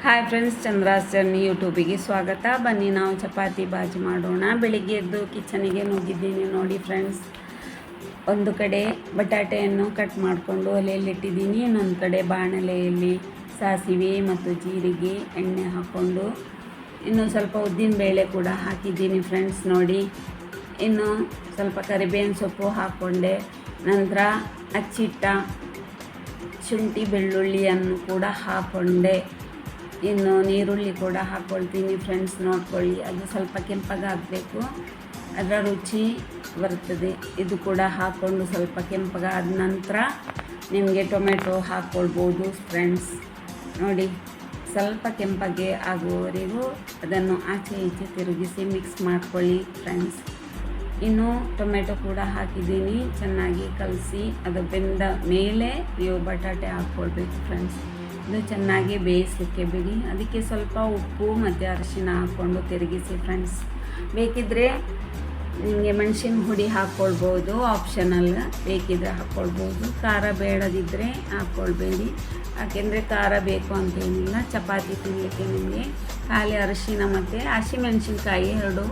Hi friends, Chandra's journey ಯೂಟ್ಯೂಬಿಗೆ ಸ್ವಾಗತ. ಬನ್ನಿ ನಾವು ಚಪಾತಿ ಬಾಜಿ ಮಾಡೋಣ. ಬೆಳಿಗ್ಗೆ ಎದ್ದು ಕಿಚನಿಗೆ ನುಗ್ಗಿದ್ದೀನಿ ನೋಡಿ ಫ್ರೆಂಡ್ಸ್. ಒಂದು ಕಡೆ ಬಟಾಟೆಯನ್ನು ಕಟ್ ಮಾಡಿಕೊಂಡು ಒಲೆಯಲ್ಲಿಟ್ಟಿದ್ದೀನಿ. ಇನ್ನೊಂದು ಕಡೆ ಬಾಣಲೆಯಲ್ಲಿ ಸಾಸಿವೆ ಮತ್ತು ಜೀರಿಗೆ ಎಣ್ಣೆ ಹಾಕ್ಕೊಂಡು ಇನ್ನು ಸ್ವಲ್ಪ ಉದ್ದಿನ ಬೇಳೆ ಕೂಡ ಹಾಕಿದ್ದೀನಿ ಫ್ರೆಂಡ್ಸ್ ನೋಡಿ. ಇನ್ನು ಸ್ವಲ್ಪ ಕರಿಬೇವಿನ ಸೊಪ್ಪು ಹಾಕ್ಕೊಂಡೆ. ನಂತರ ಹಚ್ಚಿಟ್ಟ ಶುಂಠಿ ಬೆಳ್ಳುಳ್ಳಿಯನ್ನು ಕೂಡ ಹಾಕ್ಕೊಂಡೆ. ಇನ್ನು ನೀರುಳ್ಳಿ ಕೂಡ ಹಾಕ್ಕೊಳ್ತೀನಿ ಫ್ರೆಂಡ್ಸ್, ನೋಡ್ಕೊಳ್ಳಿ. ಅದು ಸ್ವಲ್ಪ ಕೆಂಪಗಾಗಬೇಕು, ಅದರ ರುಚಿ ಬರ್ತದೆ. ಇದು ಕೂಡ ಹಾಕ್ಕೊಂಡು ಸ್ವಲ್ಪ ಕೆಂಪಗಾದ ನಂತರ ನಿಮಗೆ ಟೊಮೆಟೊ ಹಾಕ್ಕೊಳ್ಬೋದು ಫ್ರೆಂಡ್ಸ್ ನೋಡಿ. ಸ್ವಲ್ಪ ಕೆಂಪಗೆ ಆಗುವವರೆಗೂ ಅದನ್ನು ಆಚೆ ಈಚೆ ತಿರುಗಿಸಿ ಮಿಕ್ಸ್ ಮಾಡ್ಕೊಳ್ಳಿ ಫ್ರೆಂಡ್ಸ್. ಇನ್ನು ಟೊಮೆಟೊ ಕೂಡ ಹಾಕಿದ್ದೀನಿ, ಚೆನ್ನಾಗಿ ಕಲಸಿ ಅದು ಬೆಂದ ಮೇಲೆ ನೀವು ಬಟಾಟೆ ಹಾಕ್ಕೊಳ್ಬೇಕು ಫ್ರೆಂಡ್ಸ್. ಇದು ಚೆನ್ನಾಗಿ ಬೇಯಿಸಲಿಕ್ಕೆ ಬಿಡಿ. ಅದಕ್ಕೆ ಸ್ವಲ್ಪ ಉಪ್ಪು ಮತ್ತು ಅರಿಶಿನ ಹಾಕ್ಕೊಂಡು ತಿರುಗಿಸಿ ಫ್ರೆಂಡ್ಸ್. ಬೇಕಿದ್ದರೆ ನಿಮಗೆ ಮೆಣಸಿನ ಹುಡಿ ಹಾಕ್ಕೊಳ್ಬೋದು, ಆಪ್ಷನಲ್. ಬೇಕಿದ್ದರೆ ಹಾಕ್ಕೊಳ್ಬೋದು. ಖಾರ ಬೇಡದಿದ್ದರೆ ಹಾಕ್ಕೊಳ್ಬೇಡಿ, ಯಾಕೆಂದರೆ ಖಾರ ಬೇಕು ಅಂತೇನಿಲ್ಲ. ಚಪಾತಿ ತಿನ್ನಲಿಕ್ಕೆ ನಿಮಗೆ ಖಾಲಿ ಅರಿಶಿನ ಮತ್ತು ಹಸಿಮೆಣಸಿನ್ಕಾಯಿ 2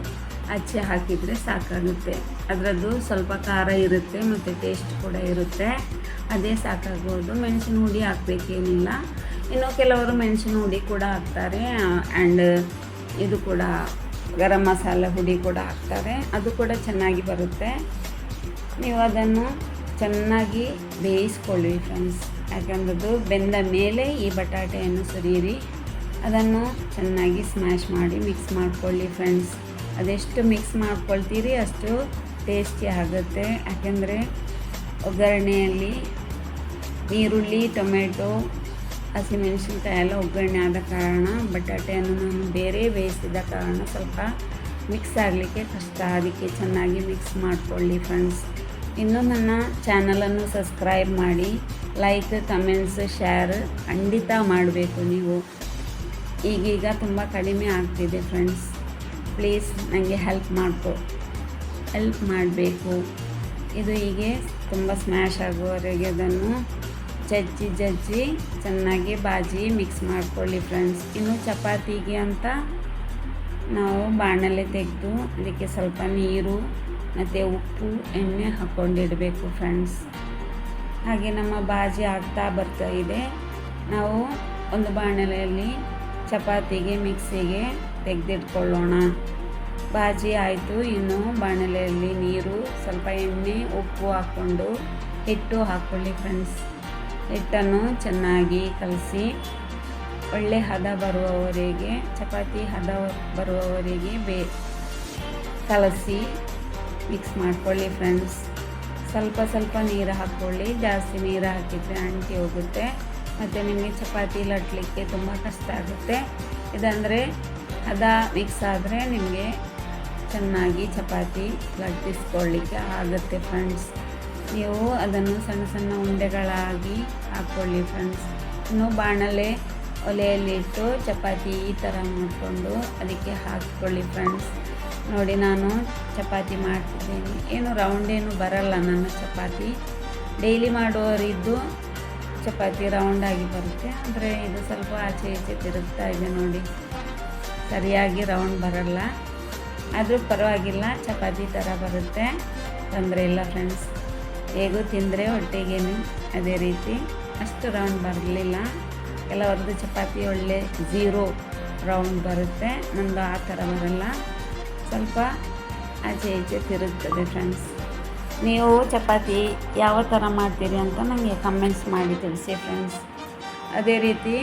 ಹಚ್ಚಿ ಹಾಕಿದರೆ ಸಾಕಾಗುತ್ತೆ. ಅದರದ್ದು ಸ್ವಲ್ಪ ಖಾರ ಇರುತ್ತೆ ಮತ್ತು ಟೇಸ್ಟ್ ಕೂಡ ಇರುತ್ತೆ, ಅದೇ ಸಾಕಾಗ್ಬೋದು. ಮೆಣಸಿನ ಹುಡಿ ಹಾಕಬೇಕೇನಿಲ್ಲ. ಇನ್ನು ಕೆಲವರು ಮೆಣಸಿನ ಹುಡಿ ಕೂಡ ಹಾಕ್ತಾರೆ, ಆ್ಯಂಡ್ ಇದು ಕೂಡ ಗರಂ ಮಸಾಲೆ ಹುಡಿ ಕೂಡ ಹಾಕ್ತಾರೆ, ಅದು ಕೂಡ ಚೆನ್ನಾಗಿ ಬರುತ್ತೆ. ನೀವು ಅದನ್ನು ಚೆನ್ನಾಗಿ ಬೇಯಿಸ್ಕೊಳ್ಳಿ ಫ್ರೆಂಡ್ಸ್. ಯಾಕಂದ್ರದ್ದು ಬೆಂದ ಮೇಲೆ ಈ ಬಟಾಟೆಯನ್ನು ಸುರಿಯಿರಿ, ಅದನ್ನು ಚೆನ್ನಾಗಿ ಸ್ಮ್ಯಾಶ್ ಮಾಡಿ ಮಿಕ್ಸ್ ಮಾಡ್ಕೊಳ್ಳಿ ಫ್ರೆಂಡ್ಸ್. ಅದೆಷ್ಟು ಮಿಕ್ಸ್ ಮಾಡ್ಕೊಳ್ತೀರಿ ಅಷ್ಟು ಟೇಸ್ಟಿ ಆಗುತ್ತೆ. ಯಾಕೆಂದರೆ ಒಗ್ಗರಣೆಯಲ್ಲಿ ಈರುಳ್ಳಿ, ಟೊಮೆಟೊ, ಹಸಿಮೆಣಸಿನ್ಕಾಯಿ ಎಲ್ಲ ಒಗ್ಗರಣೆ ಆದ ಕಾರಣ ಬಟಾಟೆಯನ್ನು ನಾನು ಬೇರೆ ಬೇಯಿಸಿದ ಕಾರಣ ಸ್ವಲ್ಪ ಮಿಕ್ಸ್ ಆಗಲಿಕ್ಕೆ ಕಷ್ಟ. ಅದಕ್ಕೆ ಚೆನ್ನಾಗಿ ಮಿಕ್ಸ್ ಮಾಡಿಕೊಳ್ಳಿ ಫ್ರೆಂಡ್ಸ್. ಇನ್ನೂ ನನ್ನ ಚಾನಲನ್ನು ಸಬ್ಸ್ಕ್ರೈಬ್ ಮಾಡಿ, ಲೈಕ್, ಕಮೆಂಟ್ಸ್, ಶೇರ್ ಖಂಡಿತ ಮಾಡಬೇಕು ನೀವು. ಈಗೀಗ ತುಂಬ ಕಡಿಮೆ ಆಗ್ತಿದೆ ಫ್ರೆಂಡ್ಸ್. ಪ್ಲೀಸ್ ನನಗೆ ಹೆಲ್ಪ್ ಮಾಡಬೇಕು. ಇದು ಹೀಗೆ ತುಂಬ ಸ್ಮ್ಯಾಶ್ ಆಗುವವರೆಗೆ ಅದನ್ನು ಜಜ್ಜಿ ಚೆನ್ನಾಗಿ ಬಾಜಿ ಮಿಕ್ಸ್ ಮಾಡ್ಕೊಳ್ಳಿ ಫ್ರೆಂಡ್ಸ್. ಇನ್ನು ಚಪಾತಿಗೆ ಅಂತ ನಾವು ಬಾಣಲೆ ತೆಗೆದು ಅದಕ್ಕೆ ಸ್ವಲ್ಪ ನೀರು ಮತ್ತು ಉಪ್ಪು, ಎಣ್ಣೆ ಹಾಕ್ಕೊಂಡಿಡಬೇಕು ಫ್ರೆಂಡ್ಸ್. ಹಾಗೆ ನಮ್ಮ ಬಾಜಿ ಆಗ್ತಾ ಬರ್ತಾ ಇದೆ. ನಾವು ಒಂದು ಬಾಣಲೆಯಲ್ಲಿ ಚಪಾತಿಗೆ ಮಿಕ್ಸಿಗೆ ತೆಗೆದಿಟ್ಕೊಳ್ಳೋಣ. ಬಾಜಿ ಆಯಿತು. ಇನ್ನು ಬಾಣಲೆಯಲ್ಲಿ ನೀರು, ಸ್ವಲ್ಪ ಎಣ್ಣೆ, ಉಪ್ಪು ಹಾಕ್ಕೊಂಡು ಹಿಟ್ಟು ಹಾಕ್ಕೊಳ್ಳಿ ಫ್ರೆಂಡ್ಸ್. ಹಿಟ್ಟನ್ನು ಚೆನ್ನಾಗಿ ಕಲಸಿ ಒಳ್ಳೆ ಹದ ಬರುವವರೆಗೆ, ಚಪಾತಿ ಹದ ಬರುವವರೆಗೆ ಕಲಸಿ ಮಿಕ್ಸ್ ಮಾಡ್ಕೊಳ್ಳಿ ಫ್ರೆಂಡ್ಸ್. ಸ್ವಲ್ಪ ನೀರು ಹಾಕ್ಕೊಳ್ಳಿ, ಜಾಸ್ತಿ ನೀರು ಹಾಕಿದರೆ ಅಂಟಿ ಹೋಗುತ್ತೆ ಮತ್ತು ನಿಮಗೆ ಚಪಾತಿ ಲಟ್ಲಿಕ್ಕೆ ತುಂಬ ಕಷ್ಟ ಆಗುತ್ತೆ. ಇದಂದರೆ ಹದ ಮಿಕ್ಸ್ ಆದರೆ ನಿಮಗೆ ಚೆನ್ನಾಗಿ ಚಪಾತಿ ಲಟ್ಟಿಸ್ಕೊಳ್ಳಿಕ್ಕೆ ಆಗುತ್ತೆ ಫ್ರೆಂಡ್ಸ್. ನೀವು ಅದನ್ನು ಸಣ್ಣ ಸಣ್ಣ ಉಂಡೆಗಳಾಗಿ ಹಾಕ್ಕೊಳ್ಳಿ ಫ್ರೆಂಡ್ಸ್. ಇನ್ನು ಬಾಣಲೆ ಒಲೆಯಲ್ಲಿಟ್ಟು ಚಪಾತಿ ಈ ಥರ ಮಾಡಿಕೊಂಡು ಅದಕ್ಕೆ ಹಾಕ್ಕೊಳ್ಳಿ ಫ್ರೆಂಡ್ಸ್. ನೋಡಿ, ನಾನು ಚಪಾತಿ ಮಾಡ್ತಿದ್ದೀನಿ. ಏನು ರೌಂಡೇನು ಬರಲ್ಲ ನನ್ನ ಚಪಾತಿ. ಡೈಲಿ ಮಾಡುವವರಿದ್ದು ಚಪಾತಿ ರೌಂಡಾಗಿ ಬರುತ್ತೆ, ಅಂದರೆ ಇದು ಸ್ವಲ್ಪ ಆಚೆ ಈಚೆ ತಿರುಗ್ತಾ ಇದೆ ನೋಡಿ, ಸರಿಯಾಗಿ ರೌಂಡ್ ಬರಲ್ಲ. ಆದರೂ ಪರವಾಗಿಲ್ಲ, ಚಪಾತಿ ಥರ ಬರುತ್ತೆ, ತೊಂದರೆ ಇಲ್ಲ ಫ್ರೆಂಡ್ಸ್. ಹೇಗೂ ತಿಂದರೆ ಹೊಟ್ಟೆಗೇನು ಅದೇ ರೀತಿ. ಅಷ್ಟು ರೌಂಡ್ ಬರಲಿಲ್ಲ. ಕೆಲವರದ್ದು ಚಪಾತಿ ಒಳ್ಳೆ 0 ರೌಂಡ್ ಬರುತ್ತೆ, ನಂದು ಆ ಥರ ಬರಲ್ಲ, ಸ್ವಲ್ಪ ಆಚೆ ಈಚೆ ತಿರುಗ್ತದೆ ಫ್ರೆಂಡ್ಸ್. ನೀವು ಚಪಾತಿ ಯಾವ ಥರ ಮಾಡ್ತೀರಿ ಅಂತ ನನಗೆ ಕಮೆಂಟ್ಸ್ ಮಾಡಿ ತಿಳಿಸಿ ಫ್ರೆಂಡ್ಸ್. ಅದೇ ರೀತಿ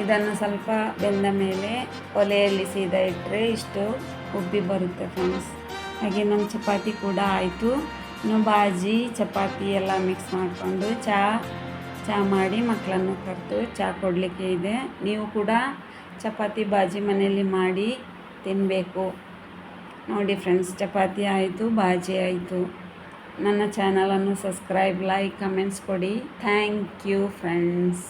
ಇದನ್ನು ಸ್ವಲ್ಪ ಬೆಂದ ಮೇಲೆ ಒಲೆಯಲ್ಲಿ ಸೀದಾ ಇಟ್ಟರೆ ಇಷ್ಟು ಉಬ್ಬಿ ಬರುತ್ತೆ ಫ್ರೆಂಡ್ಸ್. ಹಾಗೆ ನಮ್ಮ ಚಪಾತಿ ಕೂಡ ಆಯಿತು. ಇನ್ನು ಬಾಜಿ, ಚಪಾತಿ ಎಲ್ಲ ಮಿಕ್ಸ್ ಮಾಡಿಕೊಂಡು ಚಹಾ ಮಾಡಿ ಮಕ್ಕಳನ್ನು ಕರೆದು ಚಹಾ ಕೊಡಲಿಕ್ಕೆ ಇದೆ. ನೀವು ಕೂಡ ಚಪಾತಿ ಬಾಜಿ ಮನೆಯಲ್ಲಿ ಮಾಡಿ ತಿನ್ನಬೇಕು ನೋಡಿ ಫ್ರೆಂಡ್ಸ್. ಚಪಾತಿ ಆಯಿತು, ಬಾಜಿ ಆಯಿತು. ನನ್ನ ಚಾನಲನ್ನು ಸಬ್ಸ್ಕ್ರೈಬ್, ಲೈಕ್, ಕಮೆಂಟ್ಸ್ ಕೊಡಿ. Thank you friends.